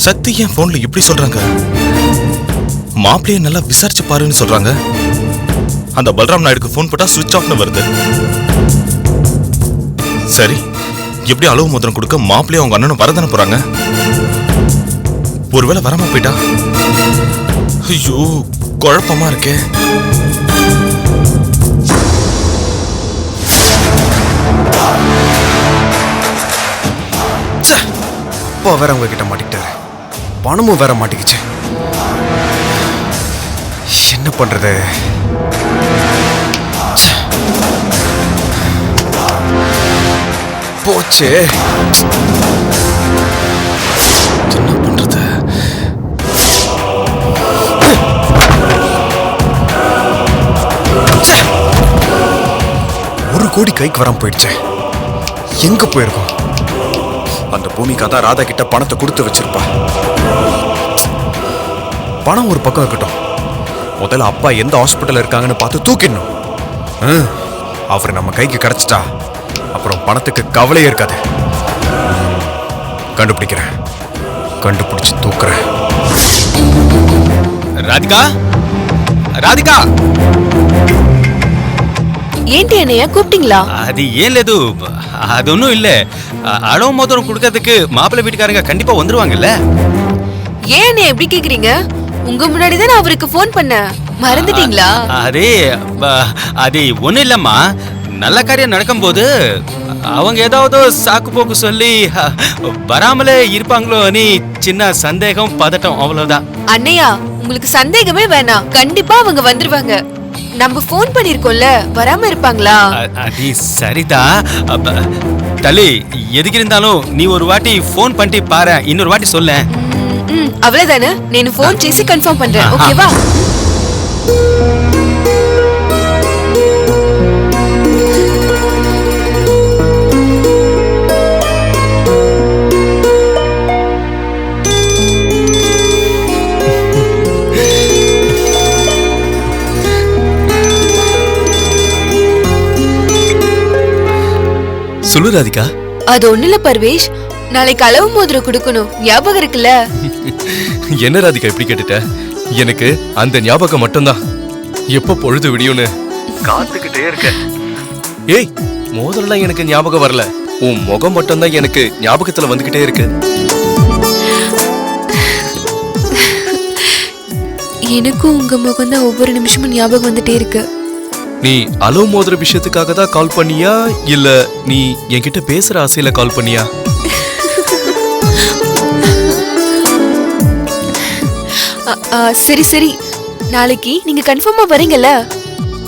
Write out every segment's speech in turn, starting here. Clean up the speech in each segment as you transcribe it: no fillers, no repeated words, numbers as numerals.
சக்தி என் போன்ல இப்படி சொல்றாங்க? மாப்பிளைய நல்லா விசாரிச்சு பாருன்னு சொல்றாங்க. அந்த பல்ராம் நாயுடுக்கு போன் போட்டா சுவிட்ச் ஆஃப்னு வருது. சரி, எப்படி அளவு மோதிரம் கொடுக்க மாப்பிளைய அவங்க அண்ணனும் வரதானே போறாங்க? ஒருவேளை வராம போயிட்டா? ஐயோ, குழப்பமா இருக்கே. வேற அவங்க கிட்ட மாட்டிக்கிட்டாரு, பணமும் வேற மாட்டிக்கிச்சு. என்ன பண்றது? போச்சு. என்ன பண்றது? ஒரு கோடி கைக்கு வராம போயிடுச்சு. எங்க போயிருக்கோம்? அந்த பூமிக்கா தான் ராதா கிட்ட பணத்தை கொடுத்து வச்சிருப்பா. பணம் ஒரு பக்கம் இருக்கட்டும், முதல்ல அப்பா எந்த ஹாஸ்பிட்டல் இருக்காங்கன்னு பார்த்து தூக்கிடணும். அவர் நம்ம கைக்கு கிடைச்சிட்டா அப்புறம் பணத்துக்கு கவலையே இருக்காது. கண்டுபிடிக்கிறேன், கண்டுபிடிச்சு தூக்குறேன். ராதிகா, ராதிகா, ఏంటి అన్నయ్య கூப்பிட்டீங்களா? அது ஏன் లేదు, அது ஒன்றும் இல்லை. அளவு மோதிரம் கொடுக்கறதுக்கு மாப்பிள்ளை வீட்டுக்காரங்க கண்டிப்பா வந்துருவாங்கல்ல. ஏன் அண்ணே எப்படி கேக்குறீங்க? உங்க முன்னாடி தான் நான் அவருக்கு ஃபோன் பண்ணேன், மறந்துட்டீங்களா? அது ஒன்றும் இல்லம்மா, நல்ல காரியம் நடக்கும்போது அவங்க ஏதாவது சாக்கு போக்கு சொல்லி வராமலே இருப்பாங்களோன்னு சின்ன சந்தேகம், பதட்டம், அவ்வளவுதான். அண்ணையா, உங்களுக்கு சந்தேகமே வேணாம், கண்டிப்பா அவங்க வந்துருவாங்க. நம்ம ஃபோன் பண்ணிருக்கோம்ல, வராம இருப்பாங்களா? அது சரிதான். தலி, எதுக்கு இருந்தாலும் நீ ஒரு வாட்டி ஃபோன் பண்ணிட்டு பாரு, இன்னொரு வாட்டி சொல்ல. அவ்வளவுதானே, నేను ஃபோன் చేసి கன்ஃபார்ம் பண்றேன், ஓகேவா? சொல்லு ராதிகா. அது ஒண்ணுல பர்வேஷ், நாளைக்கு அளவு மோதிரம் கொடுக்கணும், ஞாபகம் இருக்குல்ல? என்ன ராதிகா இப்படி கேட்டுட்ட? எனக்கு அந்த ஞாபகம் மட்டும்தான். எப்ப பொழுது விடியும்னு காத்துக்கிட்டே இருக்க. ஏய், மோதிரம்லாம் எனக்கு ஞாபகம் வரல, உன் முகம் மட்டும்தான் எனக்கு ஞாபகத்துல வந்துகிட்டே இருக்கு. எனக்கும் உங்க முகம் தான் ஒவ்வொரு நிமிஷமும் ஞாபகம் வந்துட்டே இருக்கு. நீ அளவு மோதிர விஷயத்துக்காக தான் கால் பண்ணியா, இல்ல நீ என்கிட்ட பேசுற ஆசையில கால் பண்ணியா? சரி சரி, நாளைக்கு நீங்க கன்ஃபார்மா வரீங்கல்ல?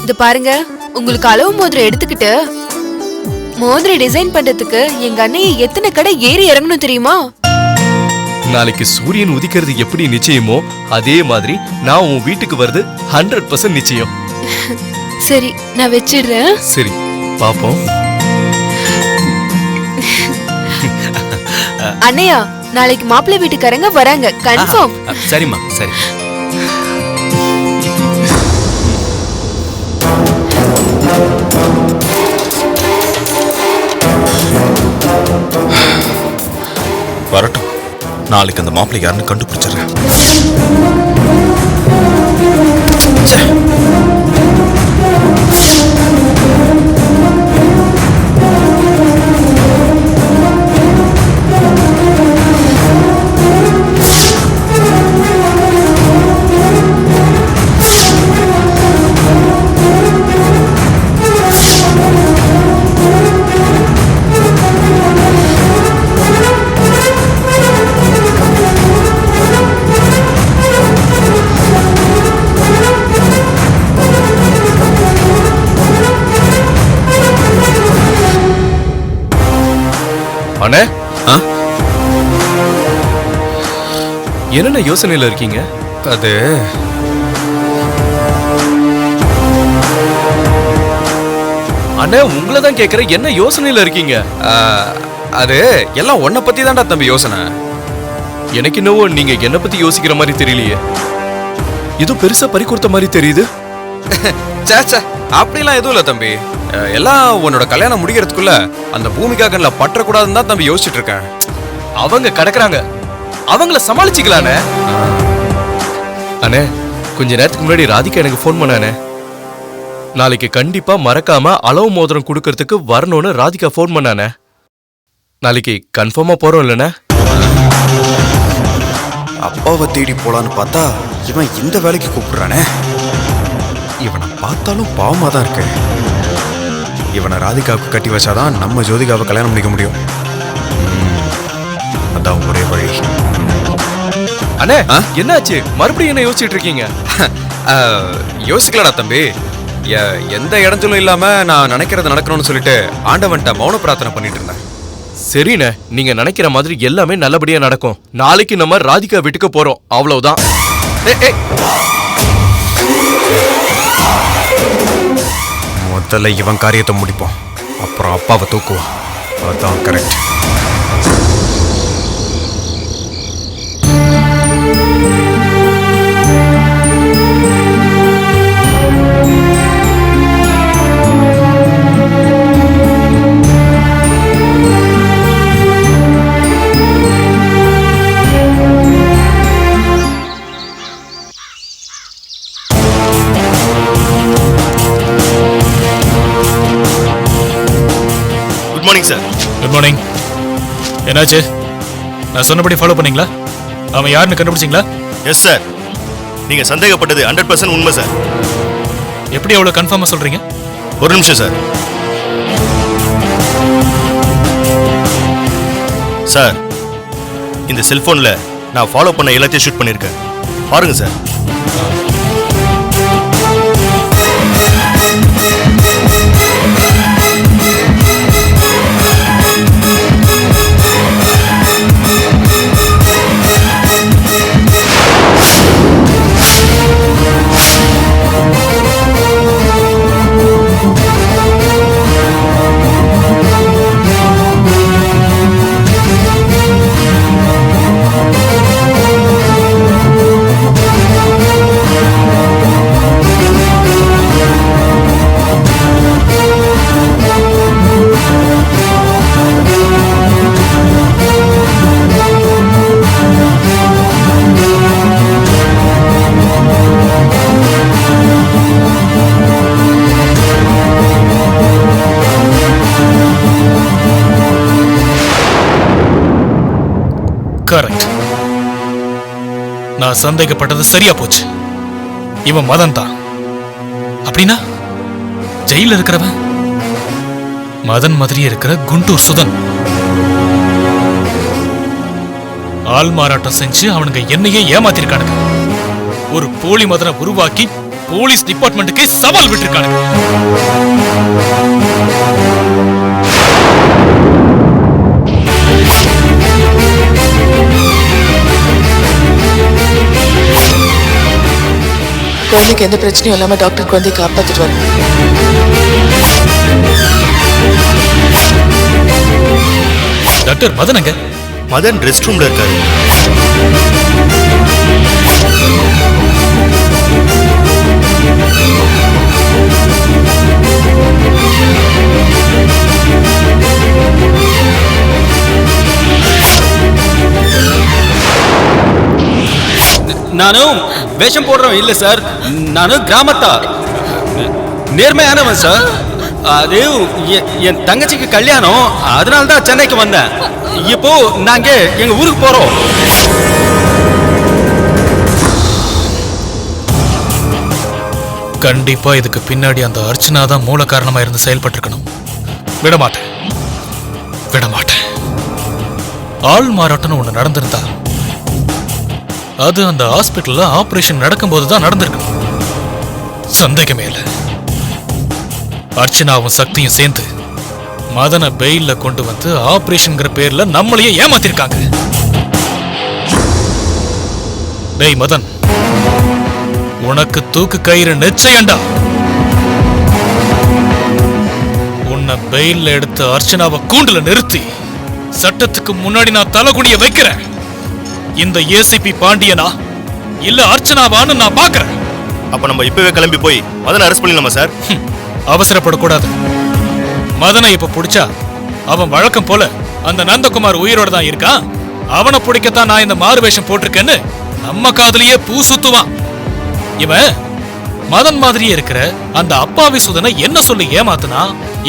இது பாருங்க, உங்களுக்கு அளவு மோதிரம் எடுத்துக்கிட்டு மோதிரம் டிசைன் பண்றதுக்கு எங்க அண்ணையை எத்தனை கடை ஏறி இறங்கணும் தெரியுமா? நாளைக்கு சூரியன் உதிக்கிறது எப்படி நிச்சயமோ அதே மாதிரி நான் உன் வீட்டுக்கு வருது 100% நிச்சயம். சரி, நான் வச்சிடுறேன். சரி, பாப்போம். அண்ணையா, நாளைக்கு மாப்பிள்ளை வீட்டுக்காரங்க வராங்க, கன்ஃபார்ம். சரிம்மா, சரி. வரட்டும், நாளைக்கு அந்த மாப்பிள்ளை யாருன்னு கண்டுபிடிச்சிடுறேன். அண்ணே, என்னென்ன யோசனையில இருக்கீங்க? அது அண்ணே, உங்களை தான் கேக்குறேன், என்ன யோசனையில இருக்கீங்க? அது எல்லாம் உன்னை பத்தி தான்டா தம்பி யோசனை. எனக்கு என்னவோ நீங்க என்ன பத்தி யோசிக்கிற மாதிரி தெரியலையே, இது பெருசா பறி கொடுத்த மாதிரி தெரியுது. சேச்சா, அப்படிலாம் எதுவும் இல்ல தம்பி. எல்லாம் உன்னோட கல்யாணம் முடிக்கிறதுக்குள்ள அந்த பூமிக்கா கண்ணில் பற்றக்கூடாதுன்னு தான் தம்பி யோசிச்சுட்டு இருக்கேன். அவங்க கிடக்குறாங்க, அவங்கள சமாளிச்சுக்கலானே. அண்ணே, கொஞ்ச நேரத்துக்கு முன்னாடி ராதிகா எனக்கு ஃபோன் பண்ணானே. நாளைக்கு கண்டிப்பா மறக்காம அளவு மோதிரம் கொடுக்கறதுக்கு வரணும்னு ராதிகா ஃபோன் பண்ணானே. நாளைக்கு கன்ஃபார்மா போறோம் இல்லைண்ணே? அப்பாவை தேடி போலான்னு பார்த்தா இவன் இந்த வேலைக்கு கூப்பிடுறானே. இவனை பார்த்தாலும் பாவமா தான் இருக்கு. இவனை ராதிகாவுக்கு கட்டி வச்சாதான் நம்ம ஜோதிகாவை கல்யாணம் பண்ணிக்க முடியும். அதான் ஒரே வழி. அண்ணே, என்னாச்சு? மறுபடியும் என்ன யோசிச்சுட்டு இருக்கீங்க? யோசிக்கலடா தம்பி. எந்த இடத்திலும் இல்லாம நான் நினைக்கிறது நடக்கணும்னு சொல்லிட்டு ஆண்டவன்ட்ட மௌன பிரார்த்தனை பண்ணிட்டு இருந்தேன். சரிண்ணே, நீங்க நினைக்கிற மாதிரி எல்லாமே நல்லபடியா நடக்கும். நாளைக்கு நம்ம ராதிகா வீட்டுக்கு போறோம், அவ்வளவுதான். முதல்ல இவன் காரியத்தை முடிப்போம், அப்புறம் அப்பாவை தூக்குவான். அதான் correct. Good morning sir. Good morning. என்னாச்சு? நான் சொன்னபடி ஃபாலோ பண்ணீங்களா? அவன் யாருன்னு கண்டுபிடிச்சிங்களா? Yes sir. நீங்க சந்தேகப்பட்டது 100% உண்மை சார். எப்படி அவ்வளோ கன்ஃபார்மாக சொல்றீங்க? ஒரு நிமிஷம் சார். சார், இந்த செல்போன்ல நான் ஃபாலோ பண்ண எல்லாத்தையும் ஷூட் பண்ணியிருக்கேன், பாருங்க சார். கரெக்ட். நான் சந்தேகப்பட்டது சரியா போச்சு. இவன் மதன் தான். அப்படின்னா ஜெயில இருக்கிறவன் மதன் மாதிரியே இருக்கிற குண்டூர் சுதன். ஆள் மாறாட்டம் செஞ்சு அவனுங்க என்னையே ஏமாத்திருக்கானுங்க. ஒரு போலி மதனை உருவாக்கி போலீஸ் டிபார்ட்மெண்ட்டுக்கு சவால் விட்டுருக்கானுங்க. குழந்தைக்கு எந்த பிரச்சனையும் இல்லாம டாக்டர் குழந்தையை காப்பாத்திட்டு வர. டாக்டர் மதனங்க? மதன் ரெஸ்ட் ரூம்ல இருக்காரு. நானும் வேஷம் போடுறவன் இல்ல சார். நானும் கிராமத்தா நேர்மையானவன் சார். அது என் தங்கச்சிக்கு கல்யாணம், அதனால தான் சென்னைக்கு வந்தேன். இப்போ நாங்க எங்க ஊருக்கு போறோம். கண்டிப்பா இதுக்கு பின்னாடி அந்த அர்ச்சனா தான் மூல காரணமா இருந்து செயல்பட்டிருக்கணும். விடமாட்டேன் விடமாட்டேன். ஆள் மாறாட்டம் ஒண்ணு நடந்திருந்தா அது அந்த ஹாஸ்பிட்டல்ல ஆபரேஷன் நடக்கும்போது தான் நடந்திருக்கணும். சந்தேகமே இல்லை. அர்ச்சனாவும் சக்தியும் சேர்ந்து மதனை பெயில்ல கொண்டு வந்து ஆபரேஷன்ங்கிற பேர்ல நம்மளையே ஏமாத்திருக்காங்க. டேய் மதன், உனக்கு தூக்கு கயிறு நிச்சயம்டா. உன்னை பெயில்ல எடுத்து அர்ச்சனாவை கூண்டுல நிறுத்தி சட்டத்துக்கு முன்னாடி நான் தலைகுனிய வைக்கிறேன். இந்த ஏசிபி பாண்டியனா இல்ல அர்ச்சனாவான்னு நான் பாக்குறேன். அப்ப நம்ம இப்பவே கிளம்பி போய் மதனை அரெஸ்ட் பண்ணிடலாமா சார்? அவசரப்படக்கூடாது. மதனை இப்ப பிடிச்சா அவன் வழக்கம் போல அந்த நந்தகுமார் உயிரோட தான் இருக்கான். அவனை பிடிக்கத்தான் நான் இந்த மாறு வேஷம் போட்டிருக்கேன்னு நம்ம காதுலயே பூ சுத்துவான். இவன் மதன் மாதிரியே இருக்கிற அந்த அப்பாவி சுதனை என்ன சொல்லி ஏமாத்துனா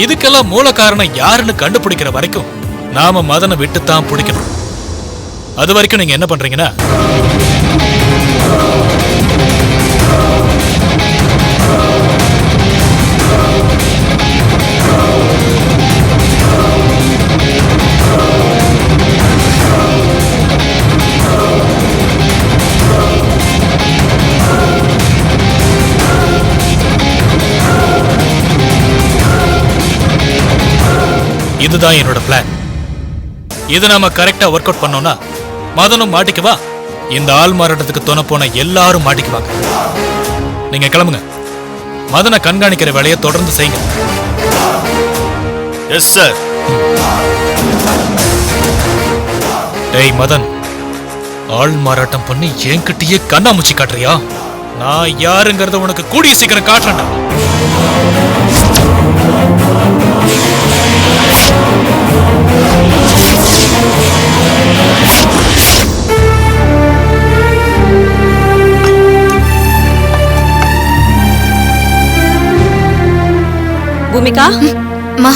இதுக்கெல்லாம் மூல காரணம் யாருன்னு கண்டுபிடிக்கிற வரைக்கும் நாம மதனை விட்டுத்தான் பிடிக்கணும். அது வரைக்கும் நீங்க என்ன பண்றீங்கன்னா, இதுதான் என்னோட பிளான். இது நாம கரெக்டா ஒர்க் அவுட் பண்ணோம்னா மதனும் மாட்டிக்குவா, இந்த ஆள் மாறாட்டத்துக்கு துணை போன எல்லாரும் மாட்டிக்குவாங்க. நீங்க கிளம்புங்க. மதனை கண்காணிக்கிற வேலையை தொடர்ந்து செய்யுங்க. Yes sir. டேய் மதன், ஆள் மாறாட்டம் பண்ணி என்கிட்டயே கண்ணாமூச்சி காட்டுறியா? நான் யாருங்கிறத உனக்கு கூடிய சீக்கிரம் காட்டுறேன்டா. பூமிகா, மா,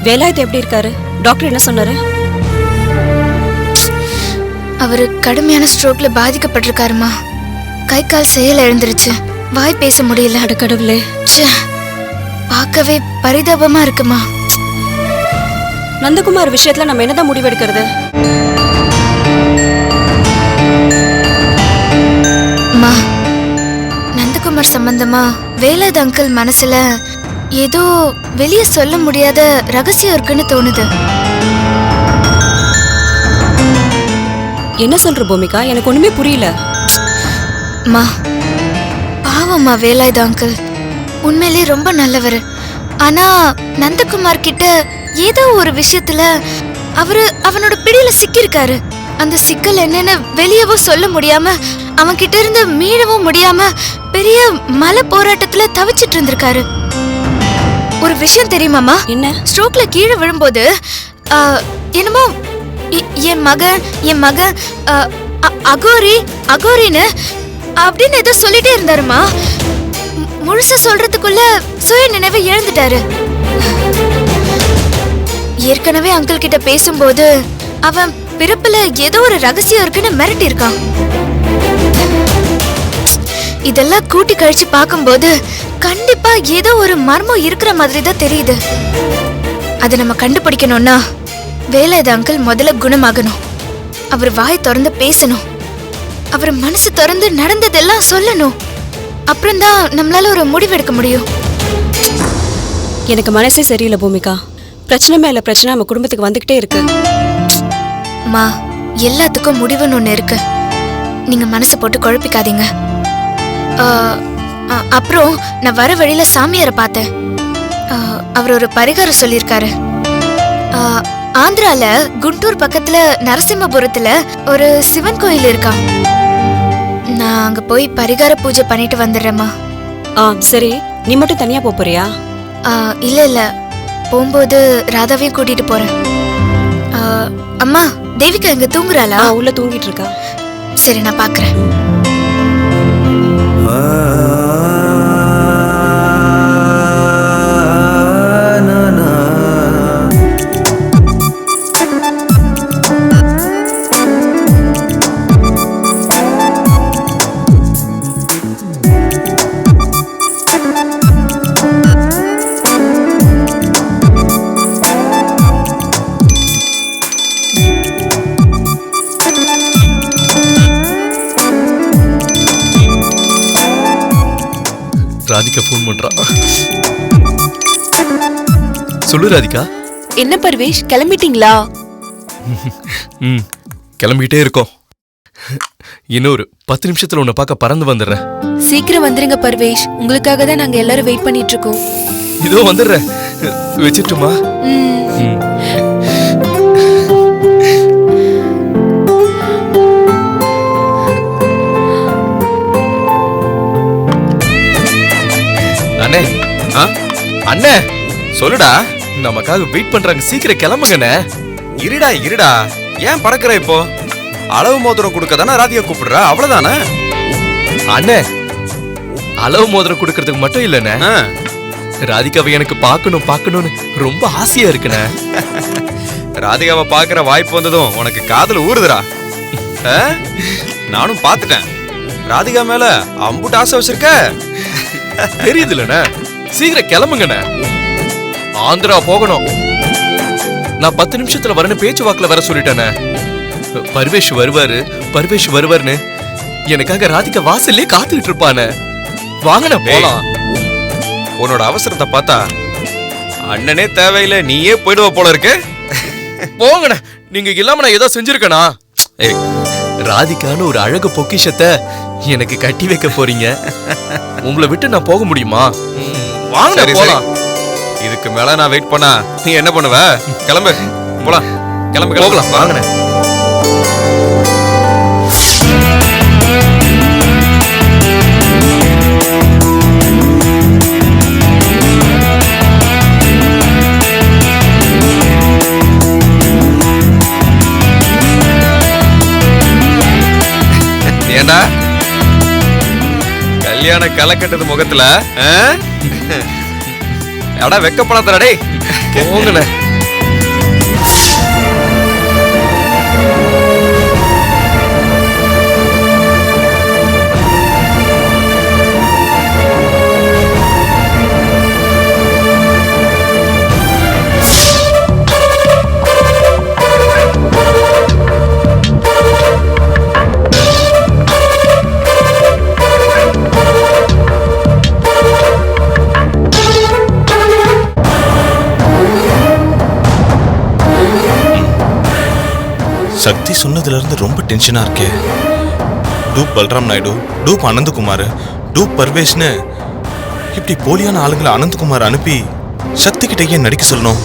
வேலாயுதம் எப்படி இருக்காரு? டாக்டர் என்ன சொன்னாரு? அவரு கடுமையான ஸ்ட்ரோக்ல பாதிக்கப்பட்டிருக்காருமா. கை கால் செயல் எழுந்துருச்சு, வாய் பேச முடியல. அட கடவுளே, பார்க்கவே பரிதாபமா இருக்குமா. நந்தகுமார் விஷயத்துல நம்ம என்னதான் முடிவெடுக்கிறது? மா, நந்தகுமார் சம்பந்தமா வேலாயுத அங்கிள் மனசுல ஏதோ வெளியே சொல்ல முடியாத ரகசியம் இருக்குன்னு தோணுது. என்ன சொல்ற பூமிகா? எனக்கு ஒண்ணுமே புரியல. மா, பாவம்மா வேலாயுத அங்கிள் உண்மையிலே ரொம்ப நல்லவர். ஆனா நந்தகுமார் கிட்ட ஏதோ ஒரு விஷயத்துல அவனோட பிடியில சிக்கிருக்காரு. அந்த சிக்கல் என்னன்னு வெளியவோ சொல்ல முடியாம, அவன் கிட்ட இருந்து மீளவும் முடியாம பெரிய மலை போராட்டத்துல தவிச்சிட்டு இருந்திருக்காரு. ஒரு விஷயம் தெரியுமாமா? என்ன? ஸ்ட்ரோக்ல கீழே விழும்போது என்னமோ என் மகன் அகோரின்னு அப்படின்னு ஏதோ சொல்லிட்டே இருந்தாருமா. முழுசா சொல்றதுக்குள்ள சுய நினைவை இழந்துட்டாரு. ஏற்கனவே அங்கிள் கிட்ட பேசும்போது அவன் பிறப்புல ஏதோ ஒரு ரகசியம் இருக்குன்னு மிரட்டி இருக்கான். இதெல்லாம் கூட்டி கழிச்சு பார்க்கும்போது கண்டிப்பா ஏதோ ஒரு மர்மம் இருக்கிற மாதிரி தான் தெரியுது. அதை நம்ம கண்டுபிடிக்கணும்னா வேலாயுத அங்கிள் முதல்ல குணமாகணும். அவர் வாய் திறந்து பேசணும். அவர் மனசு திறந்து நடந்ததெல்லாம் சொல்லணும். அப்புறம்தான் நம்மளால ஒரு முடிவெடுக்க முடியும். எனக்கு மனசே சரியில்லை பூமிகா. பிரச்சனை மேல பிரச்சனை நம்ம குடும்பத்துக்கு வந்துகிட்டே இருக்கு. மா, எல்லாத்துக்கும் முடிவுன்னு ஒண்ணு இருக்கு. நீங்க மனசு போட்டு குழப்பிக்காதீங்க. அப்புறம் நான் வர வழியில சாமியாரை பார்த்தேன். அவர் ஒரு பரிகாரம் சொல்லியிருக்காரு. ஆந்திரால குண்டூர் பக்கத்துல நரசிம்மபுரத்துல ஒரு சிவன் கோயில் இருக்கா. நான் அங்க போய் பரிகார பூஜை பண்ணிட்டு வந்துடுறேம்மா. சரி, நீ மட்டும் தனியா போறியா? இல்ல, போகும்போது ராதாவையும் கூட்டிட்டு போறேன். அம்மா, தேவிகா இங்க தூங்குறாளா? உள்ள தூங்கிட்டு இருக்கா. சரி, நான் பாக்குறேன். ராதிகா போன் பண்றா. சொல்லு ராதிகா. என்ன பர்வேஷ், கிளம்பிட்டீங்களா? கிளம்பிட்டே இருக்கோம். இன்னொரு 10 நிமிஷத்துல உன்னை பார்க்க பறந்து வந்துடுறேன். சீக்கிரம் வந்துருங்க பர்வேஷ், உங்களுக்காக தான் நாங்க எல்லாரும் வெயிட் பண்ணிட்டு இருக்கோம். இதோ வந்துடுறேன். வச்சிட்டுமா? அண்ணே, அண்ணே சொல்லுடா, நமக்காக வெயிட் பண்றாங்க. சீக்கிரம் கிளம்புங்கண்ணே. இருடா ஏன் பறக்குற இப்போ? அளவு மோதிரம் கொடுக்க தானே ராதிகா கூப்பிடுற, அவ்வளவுதானே? அண்ணே, அளவு மோதிரம் கொடுக்கறதுக்கு மட்டும் இல்லண்ணே, ராதிகாவை எனக்கு பார்க்கணும்னு ரொம்ப ஆசையா இருக்குண்ணே. ராதிகாவை பார்க்கற வாய்ப்பு வந்ததும் உனக்கு காதல ஊறுதுடா. நானும் பார்த்துட்டேன். ராதிகா மேல அம்புட்டு ஆசை வச்சிருக்க தெரியுதுல்லண்ணே. சீக்கிரம் கிளம்புங்கண்ணே, ஆந்திரா போகணும். நான் 10 நிமிஷத்துல வரணும் பேச்சுவாக்குல வர சொல்லிட்டேனே. பர்வேஷ் வருவாருன்னு எனக்காக ராதிகா வாசல்லே காத்துக்கிட்டு இருப்பானே. வாங்கண்ணே போலாம். உன்னோட அவசரத்தை பார்த்தா அண்ணனே தேவையில்லை, நீயே போயிடுவ போல இருக்கு. போங்கண்ணே, நீங்க இல்லாம நான் ஏதோ செஞ்சிருக்கனா? ராதிகான்னு ஒரு அழகு பொக்கிஷத்தை எனக்கு கட்டி வைக்க போறீங்க. உங்களை விட்டு நான் போக முடியுமா? வாங்க போலாம். இதுக்கு மேல நான் வெயிட் பண்ணா நீ என்ன பண்ணுவ? கிளம்பு போலாம். கிளம்பு போகலாம். வாங்கண்ணே. ஏண்டா கல்யாண கலக்கட்டது முகத்துல எடா வெக்கப்படாதடா டேய். போங்கண்ணே. சக்தி சொன்னதுல இருந்து ரொம்ப டென்ஷனா இருக்கே. Dupe Balram Naidu, dupe Ananthakumar, dupe பர்வேஷ்னு இப்படி போலியான ஆளுங்களை அனந்தகுமார் அனுப்பி சக்தி கிட்ட ஏன் நடிக்க சொல்லணும்?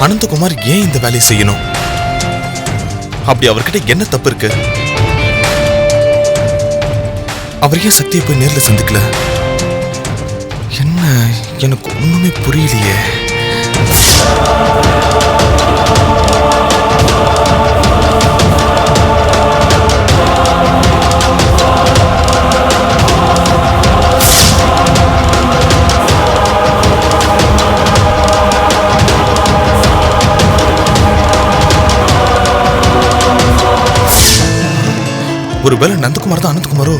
அனந்தகுமார் ஏன் இந்த வேலையை செய்யணும்? அப்படி அவர்கிட்ட என்ன தப்பு இருக்கு? அவர் ஏன் சக்தியை போய் நேர்ல சந்திக்கல? என்ன எனக்கு ஒண்ணுமே புரியலையே. ஒருவேளை நந்தகுமார் தான் அனந்தகுமாரோ?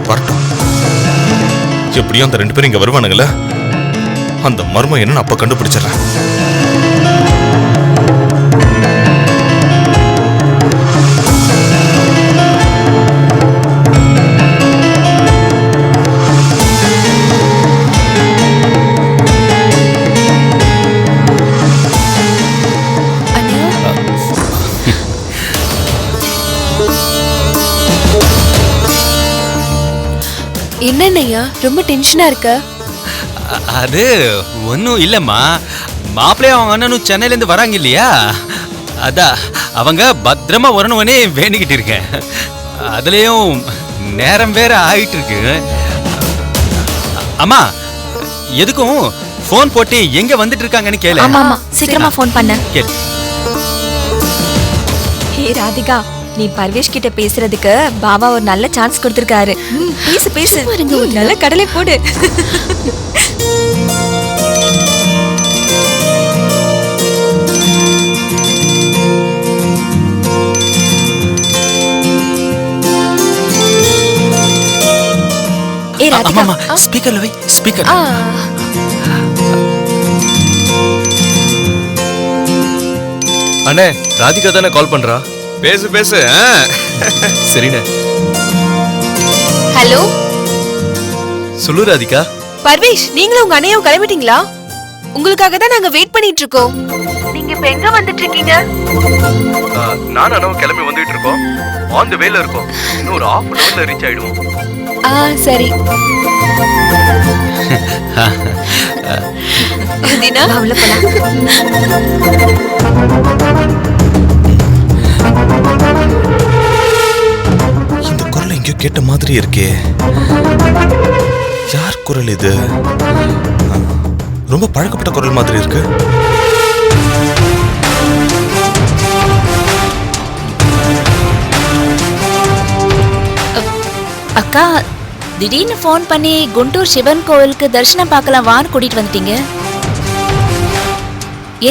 வரட்டும். எப்படியும் அந்த 2 பேரும் இங்க வருவானுங்கள, அந்த மர்மம் என்னன்னு அப்ப கண்டுபிடிச்சிடறேன். என்னண்ணய்யா ரொம்ப டென்ஷனா இருக்க? அது ஒன்றும் இல்லைம்மா, மாப்பிள்ளையும் அவங்க அண்ணனும் சென்னையிலேருந்து வராங்க இல்லையா, அதான் அவங்க பத்திரமா வரணும்னே வேண்டிக்கிட்டு இருக்கேன். அதுலேயும் நேரம் வேற ஆயிட்டு இருக்கு. அம்மா எதுக்கும் ஃபோன் போட்டு எங்க வந்துட்டு இருக்காங்கன்னு கேளு. ஆமா சீக்கிரமா ஃபோன் பண்ண. கேளு. ஹே ராதிகா, நீ பர்வேஷ் கிட்ட பேசுறதுக்கு பாபா ஒரு நல்ல சான்ஸ் கொடுத்திருக்காரு. பேசு ஒரு நல்ல கடலை போடு. ஏ ராதிகா, ஸ்பீக்கர்ல வை. ஸ்பீக்கர். அண்ணே, ராதிகா தானே கால் பண்றா? பேசு. சரிண்ணே. ஹலோ, சொல்லு ராதிகா. பர்வேஷ், நீங்களும் உங்க அண்ணையும் கிளம்பிட்டீங்களா? உங்களுக்காக தான் நாங்க வெயிட் பண்ணிட்டு இருக்கோம். நீங்க இப்ப எங்க வந்துட்டு இருக்கீங்க? நானும் அண்ணாவும் கிளம்பி வந்துட்டு இருக்கோம். ஆன் தி வேல இருக்கோம். இன்னும் ஒரு 1/2 hourல ரீச் ஆயிடுவோம். சரி. உள்ள போலாம். கேட்ட மாதிரி இருக்கே. யார் குரல் இது? ரொம்ப பழக்கப்பட்ட குரல் மாதிரி இருக்கு. அக்கா திடீர்னு ஃபோன் பண்ணி குண்டூர் சிவன் கோவிலுக்கு தரிசனம் பார்க்கலாம் வான்னு கூட்டிட்டு வந்துட்டீங்க.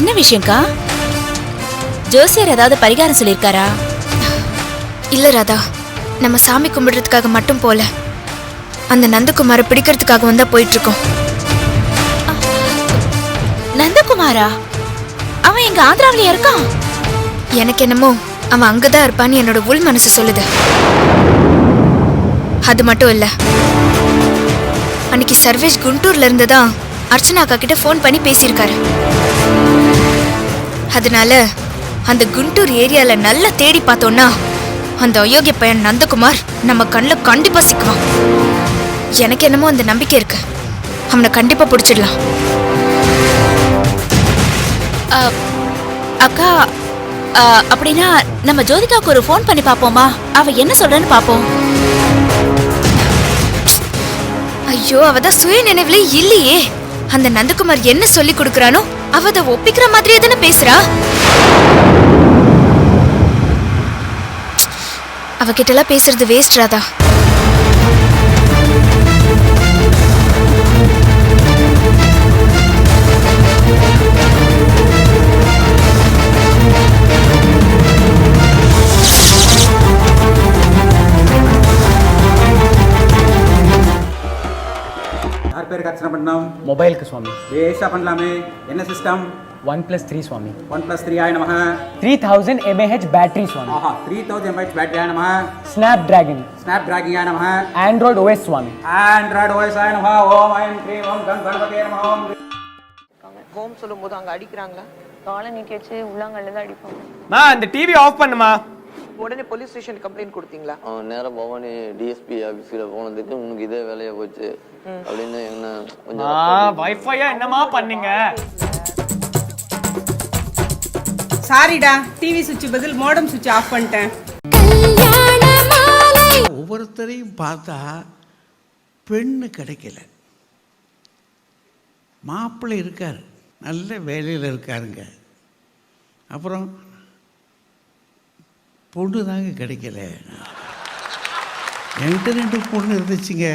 என்ன விஷயம்க்கா? ஜோசியர் ஏதாவது பரிகாரம் சொல்லியிருக்காரா? இல்ல ராதா, நம்ம சாமி கும்பிடுறதுக்காக மட்டும் போல, அந்த நந்தகுமாரை பிடிக்கிறதுக்காக வந்தா போயிட்டு இருக்கோம். நந்தகுமாரா? அவன் எங்க ஆந்திராவிலயா இருக்கான்? எனக்கு என்னமோ அவன் அங்கதான் இருப்பான்னு என்னோட உள் மனசு சொல்லுது. அது மட்டும் இல்ல, அன்னைக்கு சர்வேஷ் குண்டூர்ல இருந்துதான் அர்ச்சனா அக்கா கிட்ட ஃபோன் பண்ணி பேசியிருக்காரு. அதனால அந்த குண்டூர் ஏரியால நல்லா தேடி பார்த்தோம்னா அந்த அயோக்கிய பையன் நந்தகுமார் நம்ம கண்ணில் கண்டிப்பா சிக்குவான். எனக்கு என்னமோ அந்த நம்பிக்கை இருக்கு, அவனை கண்டிப்பா பிடிச்சிடலாம். அக்கா அப்படின்னா நம்ம ஜோதிகாவுக்கு ஒரு ஃபோன் பண்ணி பாப்போமா? அவ என்ன சொல்றன்னு பாப்போம். ஐயோ, அவதான் சுய நினைவுல இல்லையே. அந்த நந்தகுமார் என்ன சொல்லி கொடுக்கறானோ அவத ஒப்பிக்கிற மாதிரியே தானே பேசுறா. அவகிட்ட எல்லாம் பேசுறது வேஸ்ட் ராதா. யார் பேருக்கு அர்ச்சனை பண்ணோம்? மொபைலுக்கு சுவாமி. லேசா பண்ணலாமே. என்ன சிஸ்டம்? 1+3 சுவாமி. 1+3 ஆய நமஹ. 3000 mAh பேட்டரி சுவாமி. ஆஹா, 3000 mAh பேட்டரி ஆய நமஹ. ஸ்னாப் டிராகன் ஆய நமஹ. ஆண்ட்ராய்டு OS சுவாமி. ஆண்ட்ராய்டு OS ஆய நமஹ. ஓம் ஐம் க்ரீம் ஓம் கம் கணபதே நமஹ. ஹோம் சொல்லும்போது அங்க அடிக்கிறாங்களா? காலை நீட்டி வச்சு உள்ளாங்கல்ல தான் அடிப்பாங்க. அந்த டிவி ஆஃப் பண்ணுமா. உடனே போலீஸ் ஸ்டேஷன் கம்ப்ளைண்ட் கொடுத்தீங்களா? அவன் நேரம் பவானி டிஎஸ்பி ஆஃபீஸில் போனதுக்கு உனக்கு இதே வேலையா போச்சு அப்படின்னு என்ன கொஞ்சம் வைஃபையா என்னமா பண்ணீங்க? சாரிடா, டிவி சுவிட்ச் பதில் மோடம் சுவிட்ச் ஆஃப் பண்ணிட்டேன். ஒவ்வொருத்தரையும் பார்த்தா பெண்ணு கிடைக்கல. மாப்பிள்ளை இருக்கார், நல்ல வேலையில் இருக்காருங்க. அப்புறம் பொண்ணு தாங்க கிடைக்கல. என்கிட்ட 2 பொண்ணு இருந்துச்சுங்க.